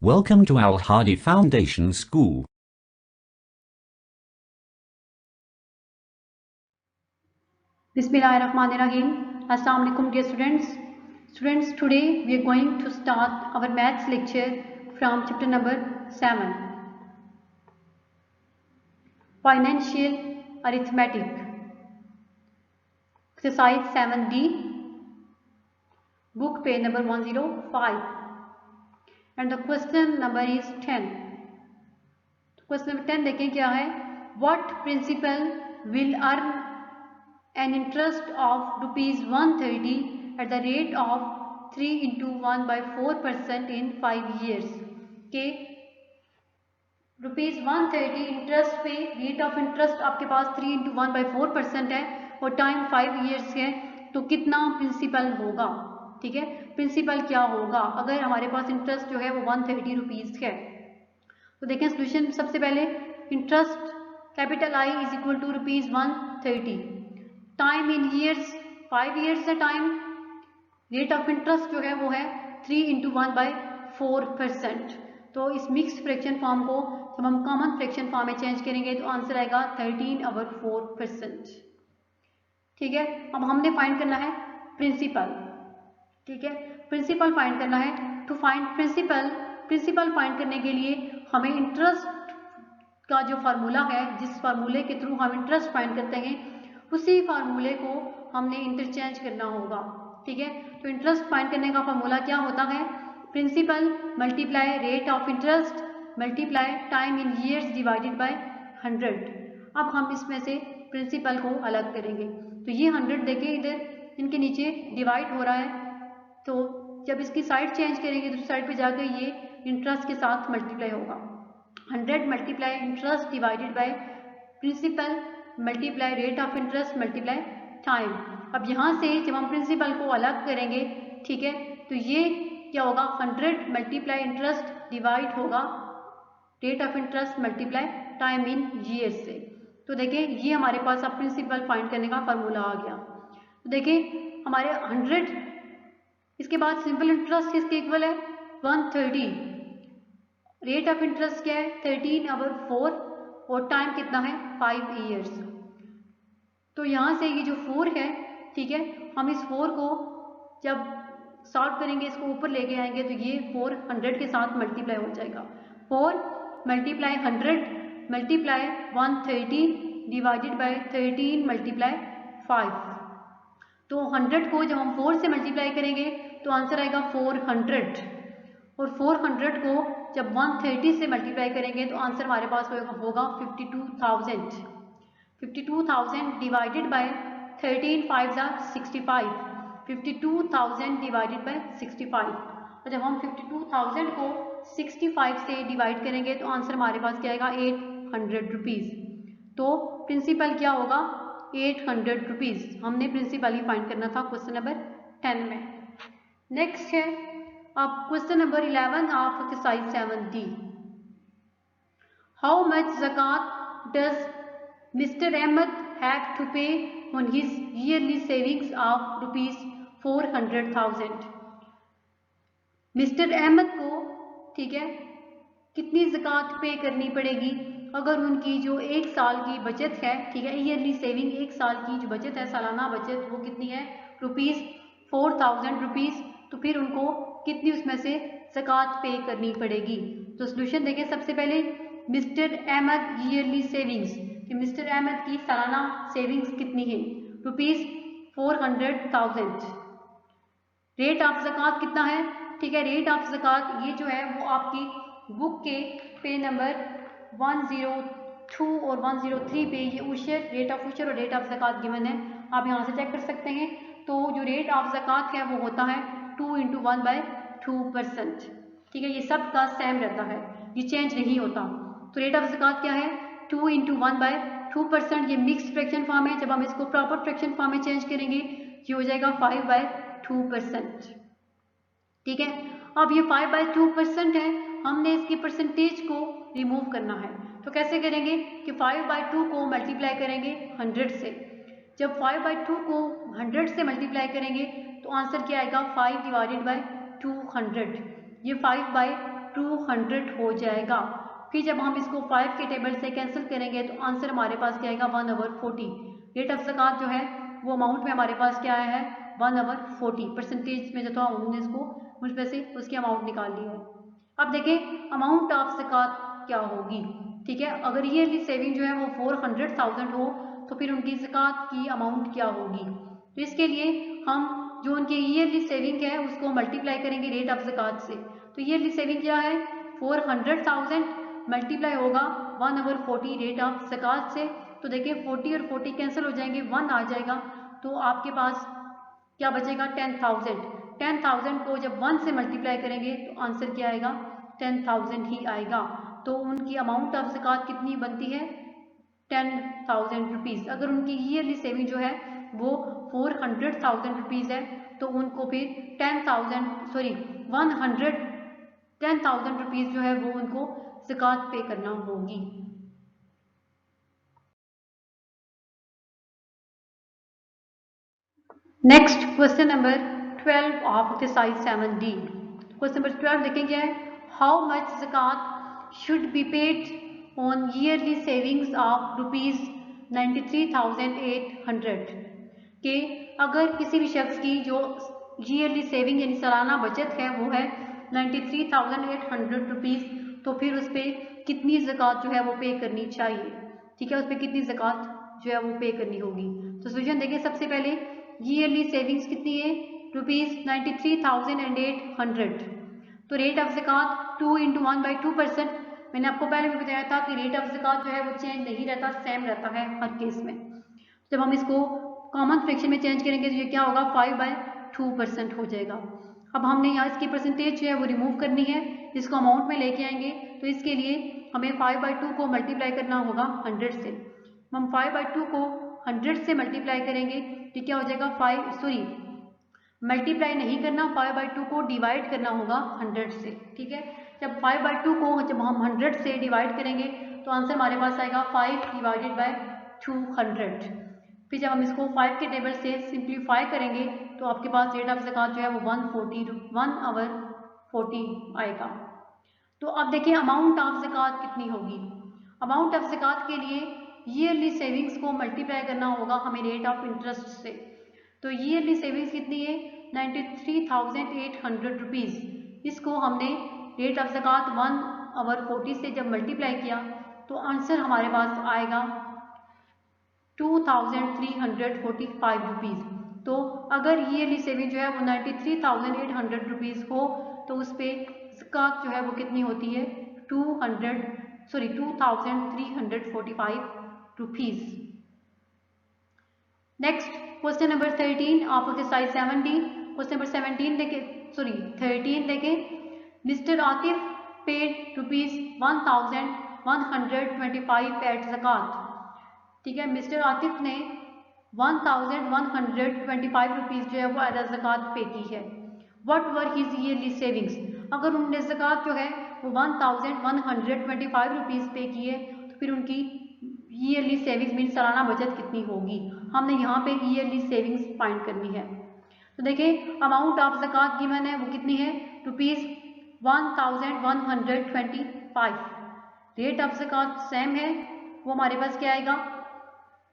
Welcome to Al Hadi Foundation School. Bismillahirrahmanirrahim. Assalamu alaikum dear students. Students, today we are going to start our maths lecture from chapter number 7. Financial Arithmetic. Exercise 7D. Book page number 105. And the question number is 10. Question number 10 देखें क्या है. What principal will earn an interest of rupees 130 at the rate of 3 into 1 by 4% in 5 years. के rupees 130 interest पे rate of interest आपके पास 3 into 1 by 4% है और time 5 years है, तो कितना प्रिंसिपल होगा. ठीक है, प्रिंसिपल क्या होगा अगर हमारे पास इंटरेस्ट जो है वो 130 रुपीज़ है. तो देखें सोल्यूशन. सबसे पहले interest capital I is equal to rupees 130. Time in years 5 years है टाइम. रेट ऑफ इंटरेस्ट जो है वो है 3 into 1 by 4%. तो इस मिक्स्ड फ्रैक्शन फॉर्म को जब हम कॉमन फ्रैक्शन फॉर्म में चेंज करेंगे तो आंसर आएगा 13/4%. ठीक है, अब हमने फाइंड करना है प्रिंसिपल. ठीक है, प्रिंसिपल फाइंड करना है. टू फाइंड प्रिंसिपल फाइंड करने के लिए हमें इंटरेस्ट का जो फार्मूला है, जिस फार्मूले के थ्रू हम इंटरेस्ट फाइंड करते हैं, उसी फार्मूले को हमने इंटरचेंज करना होगा. ठीक है, तो इंटरेस्ट फाइंड करने का फार्मूला क्या होता है? Principal multiply rate of interest multiply time in years divided by 100. अब हम इसमें से प्रिंसिपल को अलग करेंगे. तो ये 100 देखे इधर इनके नीचे डिवाइड हो रहा है, तो जब इसकी साइड चेंज करेंगे दूसरी साइड पे जाकर ये इंटरेस्ट के साथ मल्टीप्लाई होगा. 100 multiply interest divided by principal multiply rate of interest multiply time. अब यहाँ से जब हम प्रिंसिपल को अलग करेंगे, ठीक है, तो ये क्या होगा? 100 मल्टीप्लाई इंटरेस्ट डिवाइड होगा rate of interest multiply time in years से. तो देखिए ये हमारे पास अब प्रिंसिपल फाइंड करने का फार्मूला आ गया. तो देखिए हमारे 100, इसके बाद सिंपल इंटरेस्ट किसके इक्वल है? 130. रेट ऑफ इंटरेस्ट क्या है? 13/4 और टाइम कितना है? 5 years. तो यहाँ से ये जो 4 है, ठीक है, हम इस 4 को जब सॉल्व करेंगे, इसको ऊपर लेके आएंगे, तो ये 4 100 के साथ मल्टीप्लाई हो जाएगा. 4 multiply 100 multiply 130 divided by 13 multiply 5. तो 100 को जब हम 4 से मल्टीप्लाई करेंगे तो आंसर आएगा 400. और 400 को जब 130 से मल्टीप्लाई करेंगे तो आंसर हमारे पास होगा 52,000. 52,000 डिवाइडेड बाय 13 5 65. 52,000 divided by 65. और जब हम 52,000 को 65 से डिवाइड करेंगे तो आंसर हमारे पास क्या आएगा? 800 रुपीज़. तो प्रिंसिपल क्या होगा? 800 रुपीज़. हमने प्रिंसिपल ही फाइंड करना था क्वेश्चन नंबर 10 में. नेक्स्ट है अब question number 11 of exercise 7D. How much zakat does mister Ahmad have to pay on his yearly savings of ₹400,000. Mister Ahmad को, ठीक है, कितनी ज़कात पे करनी पड़ेगी अगर उनकी जो 1 साल की बचत है, ठीक है, ईयरली सेविंग 1 साल की जो बचत है, सालाना बचत, वो कितनी है? ₹4,000. तो फिर उनको कितनी उसमें से ज़कात पे करनी पड़ेगी? तो सोल्यूशन देखें. सबसे पहले मिस्टर अहमद ईयरली सेविंग्स, कि मिस्टर अहमद की सालाना सेविंग्स कितनी है? ₹400,000. रेट ऑफ ज़कात कितना है? ठीक है, रेट ऑफ ज़कात ये जो है वो आपकी बुक के पेज नंबर 102 और 103 पे ये उशर, रेट ऑफ उशर और रेट ऑफ ज़कात गिवन है. आप यहाँ से चेक कर सकते हैं. तो जो रेट ऑफ ज़कात है वो होता है 2 into 1 by 2%. ठीक है, ये सब का सेम रहता है, ये चेंज नहीं होता. तो रेट ऑफ ज़कात क्या है? 2 into 1 by 2%. ये मिक्स्ड फ्रैक्शन फॉर्म है. जब हम इसको प्रॉपर फ्रैक्शन फॉर्म में चेंज करेंगे ये हो जाएगा 5/2%. ठीक है, अब ये 5/2% है, हमने इसकी परसेंटेज को रिमूव करना है. तो कैसे करेंगे कि 5/2 को मल्टीप्लाई करेंगे 100 से. जब 5/2 को 100 से मल्टीप्लाई करेंगे तो आंसर क्या आएगा? 5 डिवाइडेड बाय 200. ये 5/2 200 हो जाएगा। फिर जब हम इसको 5 के टेबल से कैंसिल करेंगे तो आंसर हमारे पास क्या आएगा 1/40। रेट ऑफ ज़कात जो है वो अमाउंट में हमारे पास क्या आया है 1/40 परसेंटेज में, जो था हमने इसको मुझ पे से उसकी अमाउंट निकाल ली है। अब देखें अमाउंट ऑफ ज़कात क्या होगी। ठीक है, अगर ईयरली सेविंग जो है वो 400,000 हो तो फिर उनकी ज़कात की अमाउंट क्या होगी। तो इसके लिए हम जो उनकी ईयरली सेविंग है उसको मल्टीप्लाई करेंगे रेट ऑफ ज़कात से। तो ईयरली सेविंग क्या है 400,000 मल्टीप्लाई होगा 1/40 रेट ऑफ ज़कात से। तो देखिए 40 और 40 कैंसिल हो जाएंगे, 1 आ जाएगा, तो आपके पास क्या बचेगा 10,000। 10,000 को जब 1 से मल्टीप्लाई करेंगे तो आंसर क्या आएगा 10,000 ही आएगा। तो उनकी अमाउंट ऑफ ज़कात कितनी बनती है 10,000 रुपीज़। अगर उनकी ईयरली सेविंग जो है वो 400,000 रुपीज़ है तो उनको फिर 10,000 रुपीज़ जो है वो उनको ज़कात पे करना होगी। Next question number 12 of exercise 7D। Question number 12 देखें क्या है, how much zakat should be paid on yearly savings of ₹93,800 के अगर किसी भी शख्स की जो ईयरली सेविंग यानी सालाना बचत है वो है 93,800 रुपीज़, तो फिर उस पर कितनी ज़कात जो है वो पे करनी चाहिए। ठीक है, उस पर कितनी ज़कात जो है वो पे करनी होगी। तो सोल्यूशन देखिए, सबसे पहले ईयरली सेविंग्स कितनी है ₹93,800। तो रेट ऑफ ज़कात 2 × 1/2%। मैंने आपको पहले भी बताया था कि रेट ऑफ ज़कात जो है वो चेंज नहीं रहता, सेम रहता है हर केस में। जब हम इसको कॉमन फ्रैक्शन में चेंज करेंगे तो ये क्या होगा 5/2% हो जाएगा। अब हमने यहाँ इसकी परसेंटेज जो है वो रिमूव करनी है, इसको अमाउंट में लेके आएंगे। तो इसके लिए हमें 5/2 को मल्टीप्लाई करना होगा 100 से। हम 5/2 को 100 से मल्टीप्लाई करेंगे तो क्या हो जाएगा मल्टीप्लाई नहीं करना, 5/2 को डिवाइड करना होगा 100 से। ठीक है, जब 5/2 को जब हम 100 से डिवाइड करेंगे तो आंसर हमारे पास आएगा 5/200। फिर जब हम इसको 5 के टेबल से सिंप्लीफाई करेंगे तो आपके पास रेट ऑफ ज़कात जो है वो 1/40 आएगा। तो अब देखिए अमाउंट ऑफ ज़कात कितनी होगी। अमाउंट ऑफ ज़कात के लिए ईयरली सेविंग्स को मल्टीप्लाई करना होगा हमें रेट ऑफ इंटरेस्ट से। तो ईयरली सेविंग्स कितनी है 93,800 रुपीज़। इसको हमने रेट ऑफ ज़कात 1/40 से जब मल्टीप्लाई किया तो आंसर हमारे पास आएगा 2,345 रुपीज़। तो अगर ईयरली सेविंग जो है वो 93,800 रुपीज़ हो तो उस पर ज़कात जो है वो कितनी होती है 2,345 rupees. Next question number 13 of exercise 7D। Question number 13 देखें, मिस्टर आतिफ पेड ₹1,125 एट ज़कात। ठीक है, मिस्टर आतिफ ने 1,125 रुपीज़ जो है वो एज ज़कात पे की है। What were his yearly savings. अगर उन्होंने ज़कात जो है वो 1,125 रुपीज़ पे की है तो फिर उनकी ईयरली सेविंग्स मीन सालाना बचत कितनी होगी। हमने यहाँ पे ईयरली सेविंग्स फाइंड करनी है। तो देखिए अमाउंट ऑफ ज़कात गिवन है वो कितनी है ₹1,125। रेट ऑफ ज़कात सेम है, वो हमारे पास क्या आएगा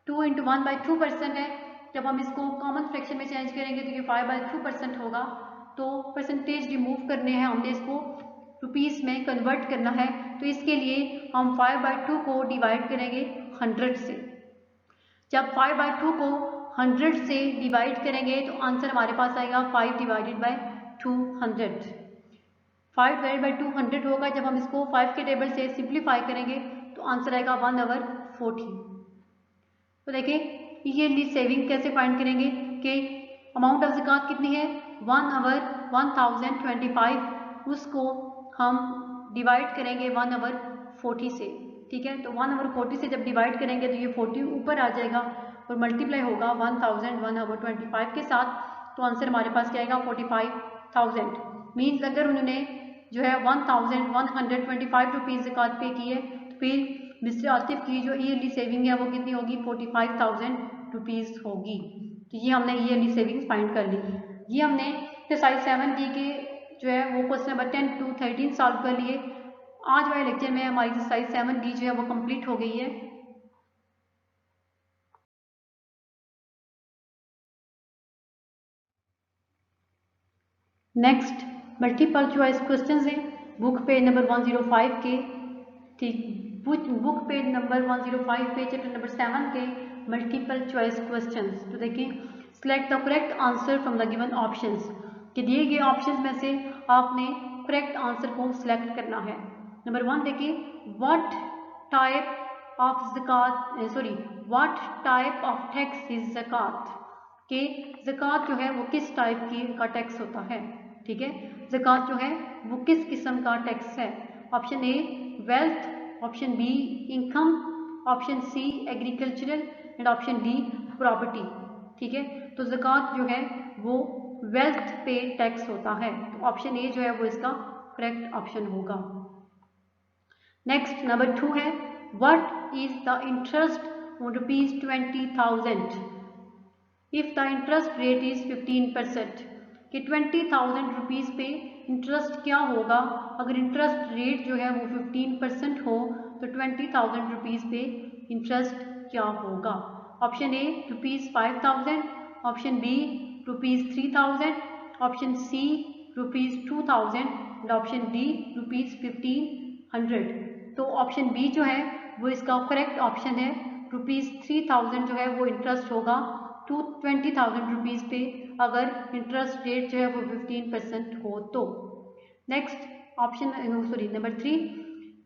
2 × 1/2% है। जब हम इसको कॉमन फ्रैक्शन में चेंज करेंगे तो ये 5/2% होगा। तो परसेंटेज रिमूव करने हैं, हमने इसको रुपीज़ में कन्वर्ट करना है। तो इसके लिए हम 5/2 को डिवाइड करेंगे 100 से। जब 5/2 को 100 से डिवाइड करेंगे तो आंसर हमारे पास आएगा 5/200। 5/200 होगा। जब हम इसको 5 के टेबल से सिंप्लीफाई करेंगे तो आंसर आएगा 1/40। तो देखिए ईयरली सेविंग कैसे फाइंड करेंगे कि अमाउंट ऑफ ज़कात कितनी है 1/1025, उसको हम डिवाइड करेंगे 1/40 से। ठीक है, तो 1/40 से जब डिवाइड करेंगे तो ये 40 ऊपर आ जाएगा और मल्टीप्लाई होगा 1,125 के साथ। तो आंसर हमारे पास क्या आएगा 45,000। मीन्स अगर उन्होंने जो है 1,125 रुपीज़ ज़कात पे की है तो फिर मिस्टर आतिफ की जो ईयरली सेविंग है वो कितनी होगी 45,000 रुपीज़ होगी। तो ये हमने ईयरली सेविंग्स फाइंड कर ली। ये हमने एक्सरसाइज 7D के जो है वो क्वेश्चन नंबर 10 to 13 सॉल्व कर लिए। आज वाले लेक्चर में हमारी एक्सरसाइज 7 की जो है वो कंप्लीट हो गई है। नेक्स्ट मल्टीपल चॉइस क्वेश्चंस हैं बुक पेज नंबर 105 के, ठीक, बुक पेज नंबर 105 पे चैप्टर नंबर 7 के मल्टीपल चॉइस क्वेश्चंस। तो देखिए, select the correct answer from the given options, कि दिए गए ऑप्शंस में से आपने करेक्ट आंसर को सिलेक्ट करना है। नंबर 1 देखिए, what type of what type of tax is zakat, कि ज़कात जो है वो किस टाइप की का टैक्स होता है। ठीक है, ज़कात जो है वो किस किस्म का टैक्स है। Option A wealth, option B income, option C agricultural and option D property. ठीक है, तो ज़कात जो है वो वेल्थ पे टैक्स होता है, तो ऑप्शन ए जो है वो इसका करेक्ट ऑप्शन होगा। नेक्स्ट नंबर 2 है, what is the interest on ₹20,000 if the interest rate is 15%, कि 20,000 रुपीज़ पे इंटरेस्ट क्या होगा अगर इंटरेस्ट रेट जो है वो 15% हो, तो 20,000 रुपीज़ पे इंटरेस्ट क्या होगा। Option A ₹5,000, option B ₹3,000, option C ₹2,000 and option D ₹1,500। तो ऑप्शन बी जो है वो इसका करेक्ट ऑप्शन है। ₹3,000 जो है वो इंटरेस्ट होगा 20,000 रुपीज़ पे अगर इंटरेस्ट रेट जो है वो 15% हो तो। Next option number 3,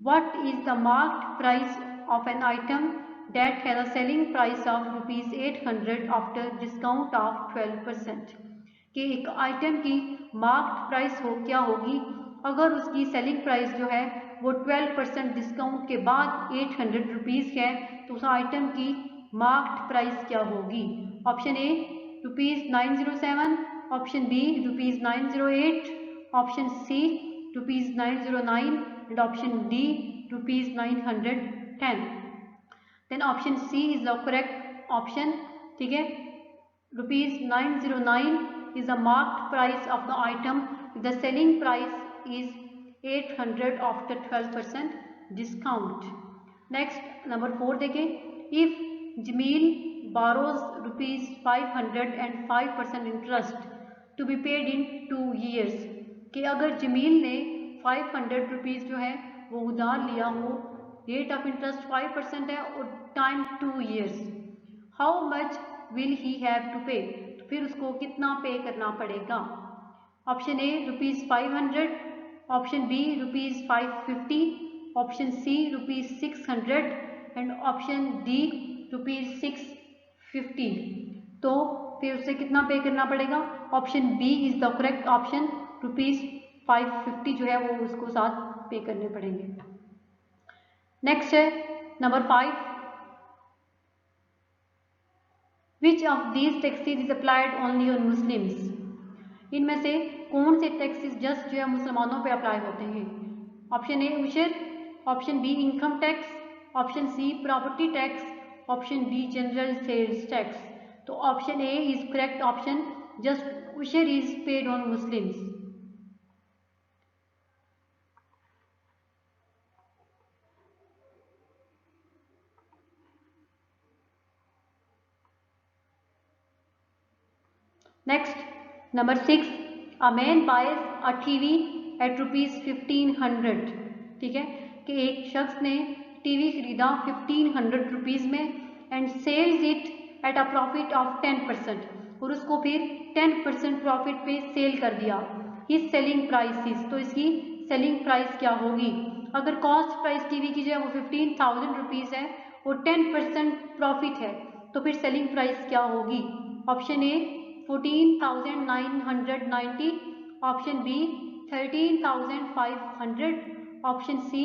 what is the marked price of an item that has a selling price of ₹800 after discount of 12%, कि एक आइटम की मार्क्ड प्राइस क्या होगी अगर उसकी सेलिंग प्राइस जो है वो 12% डिस्काउंट के बाद 800 रुपीज़ है, तो उस आइटम की मार्क्ड प्राइस क्या होगी। Option A ₹907, option B ₹908, option C ₹909 and option D ₹910। Then option C is the correct option. ठीक है, ₹909 is the marked price of the item. The selling price is 800 after 12% discount. Next number 4 देखें, if Jamil borrows ₹500 and 5% interest to be paid in 2 years, कि अगर जमील ने 500 rupees जो है वो उधार लिया हो, रेट ऑफ इंटरेस्ट 5% है और time 2 years, how much will he have to pay, तो फिर उसको कितना पे करना पड़ेगा। Option A ₹500, option B ₹550, option C ₹600 and option D ₹650। तो फिर उसे कितना पे करना पड़ेगा। Option B is the correct option, ₹550 जो है वो उसको साथ पे करने पड़ेंगे। नेक्स्ट है number 5, which of these taxes is applied only on Muslims, इनमें से कौन से टैक्सेस जस्ट जो है मुसलमानों पे अप्लाई होते हैं। Option A ushr, option B income tax, option C property tax, option D general sales tax. तो option A is correct option, just ushr is paid on Muslims. Next, number 6, a man buys a TV at ₹1,500। ठीक है, कि एक शख्स ने TV खरीदा 1,500 rupees में and sells it at a profit of 10%, और उसको फिर 10% प्रॉफिट पे सेल कर दिया। हिज सेलिंग प्राइस, तो इसकी सेलिंग प्राइस क्या होगी। अगर कॉस्ट प्राइस टीवी की जो है वो 15,000 रुपीज़ है और 10% प्रॉफिट है, तो फिर सेलिंग प्राइस क्या होगी। Option A 14,990, option B 13,500, option C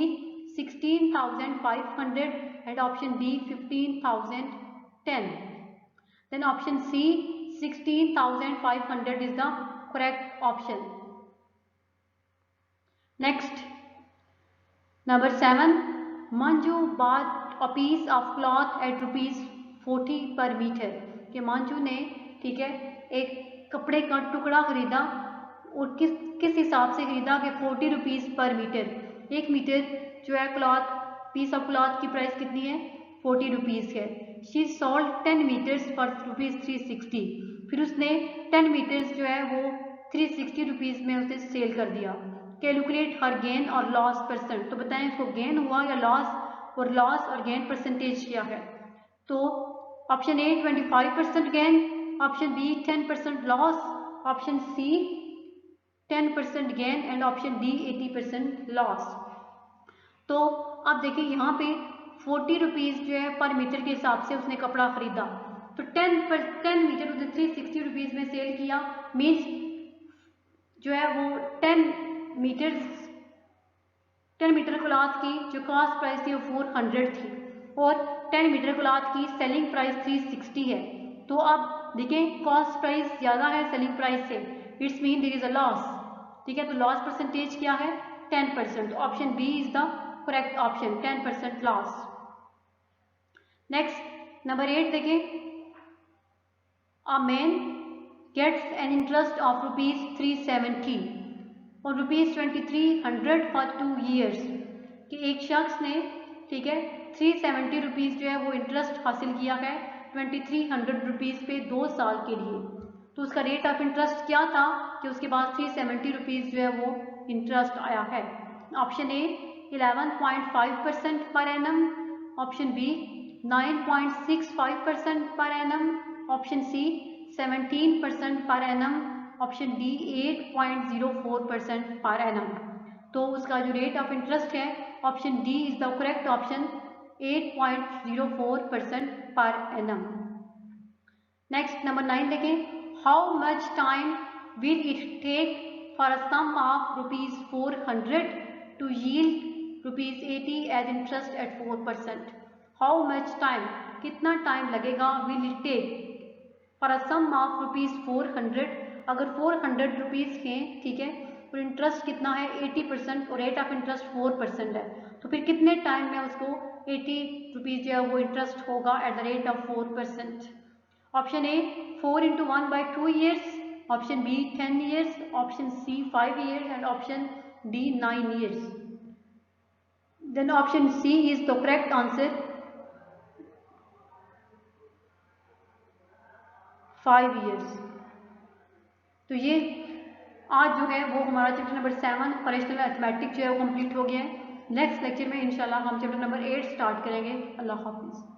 16,500 and option D 15,010। Then option C 16,500 is the correct option. Next number 7, Manju bought a piece of cloth at ₹40 per meter, कि मंजू ने, ठीक है, एक कपड़े का टुकड़ा खरीदा और किस हिसाब से खरीदा कि 40 रुपीज़ पर मीटर। 1 मीटर जो है क्लॉथ, पीस ऑफ क्लॉथ की प्राइस कितनी है, 40 रुपीज़ है। She sold 10 metres for ₹360। फिर उसने 10 मीटर्स जो है वो 360 रुपीज़ में उसे सेल कर दिया। कैलकुलेट हर गेन और लॉस परसेंट, तो बताएं इसको गेन हुआ या लॉस, और लॉस और गेन परसेंटेज क्या है। तो option A 25% gain, option B 10% loss, option C 10% gain and option D 80% loss. तो आप देखिए यहाँ पे 40 रुपीज़ जो है पर मीटर के हिसाब से उसने कपड़ा खरीदा, तो 10 मीटर उसने 360 रुपीज़ में सेल किया, मीन्स जो है वो 10 मीटर क्लॉथ की जो कॉस्ट प्राइस थी वो 400 थी और 10 मीटर क्लॉथ की सेलिंग प्राइस 360 है। तो अब देखें कॉस्ट प्राइस ज़्यादा है सेलिंग प्राइस से, it's mean there is a loss. ठीक है, तो लॉस परसेंटेज क्या है, 10%। Option B is the correct option, 10% loss. Next number 8 देखें, a man gets an interest of ₹370 और ₹2300 फॉर 2 years, कि एक शख्स ने, ठीक है, 370 रुपीज़ जो है वो इंटरेस्ट हासिल किया है 2300 रुपीज़ पे 2 साल के लिए। तो उसका रेट ऑफ इंटरेस्ट क्या था कि उसके पास 370 रुपीज़ जो है वो इंटरेस्ट आया है। ऑप्शन ए 11.5% per annum, option B 9.65% per annum, option C 17% per annum, option D 8.04% per annum. तो उसका जो रेट ऑफ इंटरेस्ट है option D is the correct option, 8.04% per annum. Next number 9 देखें, how much time will it take for a sum of ₹400 to yield ₹80 as interest at 4%। How much time, कितना time लगेगा, will it take for a sum of ₹400, अगर 400 rupees हैं, ठीक है, और interest कितना है 80% और रेट ऑफ इंटरेस्ट 4% है, तो फिर कितने टाइम में उसको 80 रुपीज़ जो है वो इंटरेस्ट होगा at the rate of 4%। Option A 4 into 1 by 2 years, option B 10 years, option C 5 years and option D 9 years। Then option C is the correct answer, 5 years। तो ये आज जो है वो हमारा चैप्टर नंबर 7 फ्रैक्शनल मैथमेटिक्स जो है वो कंप्लीट हो गया है। नेक्स्ट लेक्चर में इंशाल्लाह हम चैप्टर नंबर 8 स्टार्ट करेंगे। अल्लाह हाफिज़।